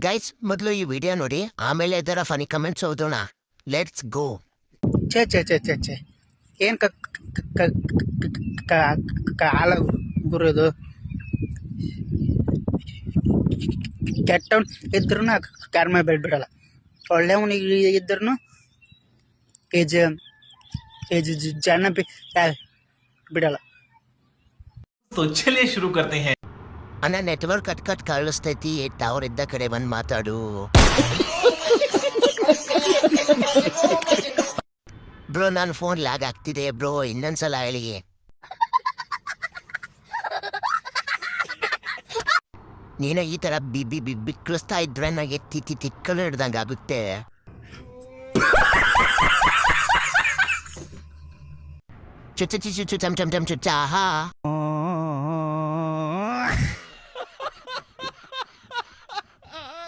Guys ಮೊದಲು ಈ video ನೋಡಿ, ಆಮೇಲೆ ಇದರ ಫನಿ ಕಮೆಂಟ್ಸ್ ಓದೋಣ. Let's go. ಛೇ ಛೇ ಛೇ ಛೇ ಛೇ ಏನು ಕಾಲ ಗುರು ಇದು. ಕೆಟ್ಟವನ್ ಇದ್ರೂ ಕರ್ಮ ಬಿಡಲ್ಲ, ಒಳ್ಳೆಯವನಿಗೆ ಇದ್ರೂ ಜನ ಬಿಡಲ್ಲ. तो चलिए शुरू करते हैं. ಅಣ್ಣ ನೆಟ್ವರ್ಕ್ ಕಟ್ ಕಳಿಸ್ತೈತಿ, ಟವರ್ ಇದ್ದ ಕಡೆ ಬಂದು ಮಾತಾಡು. ಬ್ರೋ ನನ್ನ ಫೋನ್ ಲ್ಯಾಗ್ ಆಗ್ತಿದೆ ಬ್ರೋ, ಇನ್ನೊಂದ್ಸಲ ಹೇಳಿ. ನೀನು ಈ ತರ ಬಿಕ್ಕಿಸ್ತಾ ಇದ್ರೆ ನನಗೆ ತಿಕ್ಕಲು ಹಿಡ್ದಂಗೆ ಆಗುತ್ತೆ. ಚುಚ್ಚ ಚುಚ್ಚ ಚಮ್ ಚಮ್ ಚಮ್ ಚುಚ್ಚ.